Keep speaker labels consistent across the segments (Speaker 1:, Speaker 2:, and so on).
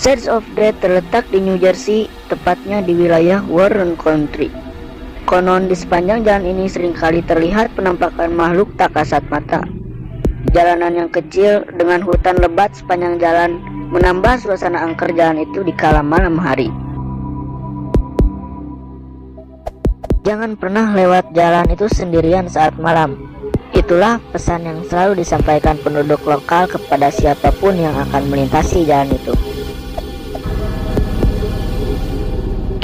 Speaker 1: Church of Death terletak di New Jersey, tepatnya di wilayah Warren County. Konon di sepanjang jalan ini seringkali terlihat penampakan makhluk tak kasat mata. Jalanan yang kecil dengan hutan lebat sepanjang jalan menambah suasana angker jalan itu di kala malam hari. Jangan pernah lewat jalan itu sendirian saat malam. Itulah pesan yang selalu disampaikan penduduk lokal kepada siapapun yang akan melintasi jalan itu.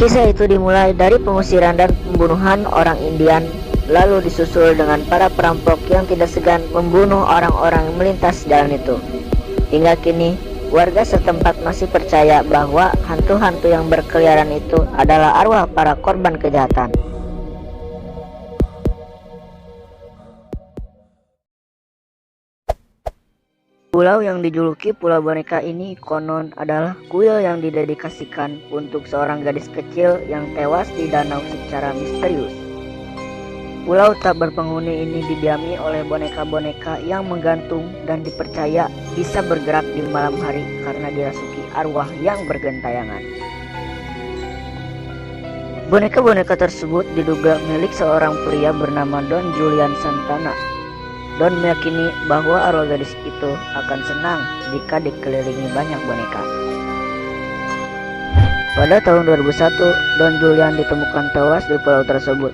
Speaker 1: Kisah itu dimulai dari pengusiran dan pembunuhan orang Indian, lalu disusul dengan para perampok yang tidak segan membunuh orang-orang yang melintas jalan itu. Hingga kini, warga setempat masih percaya bahwa hantu-hantu yang berkeliaran itu adalah arwah para korban kejahatan. Pulau yang dijuluki Pulau Boneka ini konon adalah kuil yang didedikasikan untuk seorang gadis kecil yang tewas di danau secara misterius. Pulau tak berpenghuni ini didiami oleh boneka-boneka yang menggantung dan dipercaya bisa bergerak di malam hari karena dirasuki arwah yang bergentayangan. Boneka-boneka tersebut diduga milik seorang pria bernama Don Julian Santana. Don meyakini bahwa arwah gadis itu akan senang jika dikelilingi banyak boneka. Pada tahun 2001, Don Julian ditemukan tewas di pulau tersebut.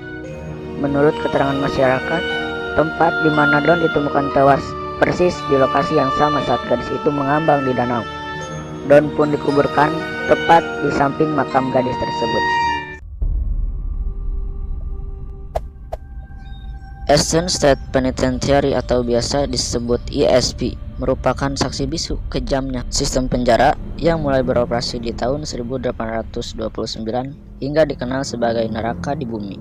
Speaker 1: Menurut keterangan masyarakat, tempat di mana Don ditemukan tewas persis di lokasi yang sama saat gadis itu mengambang di danau. Don pun dikuburkan tepat di samping makam gadis tersebut. Eastern State Penitentiary atau biasa disebut ESP merupakan saksi bisu kejamnya sistem penjara yang mulai beroperasi di tahun 1829 hingga dikenal sebagai neraka di bumi.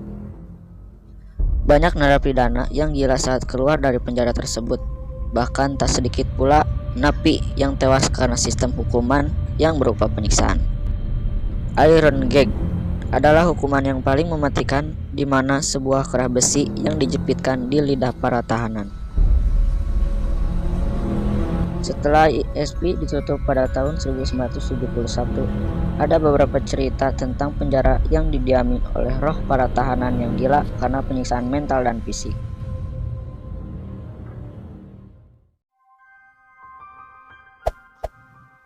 Speaker 1: Banyak narapidana yang gila saat keluar dari penjara tersebut, bahkan tak sedikit pula napi yang tewas karena sistem hukuman yang berupa penyiksaan. Iron Gag adalah hukuman yang paling mematikan, di mana sebuah kerah besi yang dijepitkan di lidah para tahanan. Setelah ESP ditutup pada tahun 1971, ada beberapa cerita tentang penjara yang didiami oleh roh para tahanan yang gila karena penyiksaan mental dan fisik.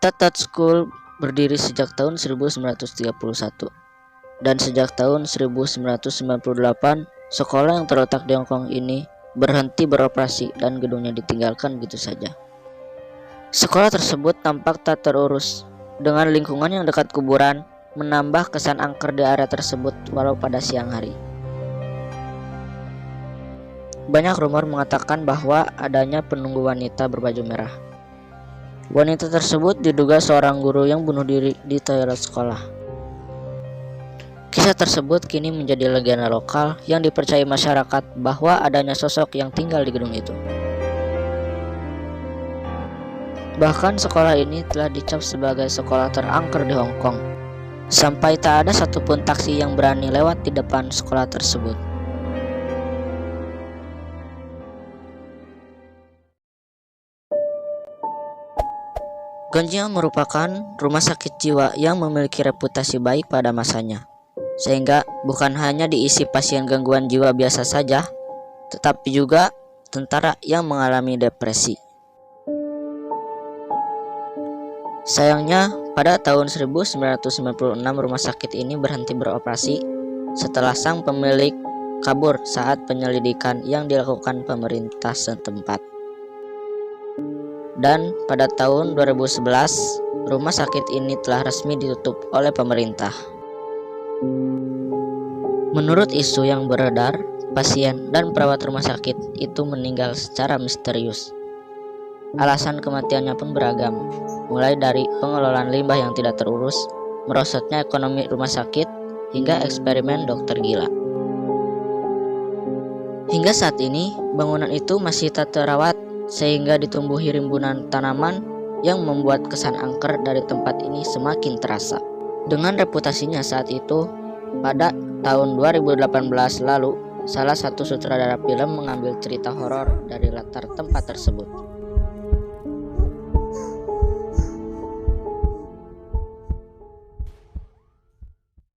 Speaker 1: Tatat School berdiri sejak tahun 1931. Dan sejak tahun 1998, sekolah yang terletak di Hong Kong ini berhenti beroperasi dan gedungnya ditinggalkan begitu saja. Sekolah tersebut tampak tak terurus, dengan lingkungan yang dekat kuburan menambah kesan angker di area tersebut walau pada siang hari. Banyak rumor mengatakan bahwa adanya penunggu wanita berbaju merah. Wanita tersebut diduga seorang guru yang bunuh diri di toilet sekolah. Kisah tersebut kini menjadi legenda lokal yang dipercayai masyarakat bahwa adanya sosok yang tinggal di gedung itu. Bahkan sekolah ini telah dicap sebagai sekolah terangker di Hong Kong, sampai tak ada satupun taksi yang berani lewat di depan sekolah tersebut. Gonjiang merupakan rumah sakit jiwa yang memiliki reputasi baik pada masanya, sehingga bukan hanya diisi pasien gangguan jiwa biasa saja, tetapi juga tentara yang mengalami depresi. Sayangnya, pada tahun 1996 rumah sakit ini berhenti beroperasi setelah sang pemilik kabur saat penyelidikan yang dilakukan pemerintah setempat. Dan pada tahun 2011, rumah sakit ini telah resmi ditutup oleh pemerintah. Menurut isu yang beredar, pasien dan perawat rumah sakit itu meninggal secara misterius. Alasan kematiannya pun beragam, mulai dari pengelolaan limbah yang tidak terurus, merosotnya ekonomi rumah sakit, hingga eksperimen dokter gila. Hingga saat ini, bangunan itu masih tak terawat, sehingga ditumbuhi rimbunan tanaman yang membuat kesan angker dari tempat ini semakin terasa. Dengan reputasinya saat itu, pada tahun 2018 lalu, salah satu sutradara film mengambil cerita horor dari latar tempat tersebut.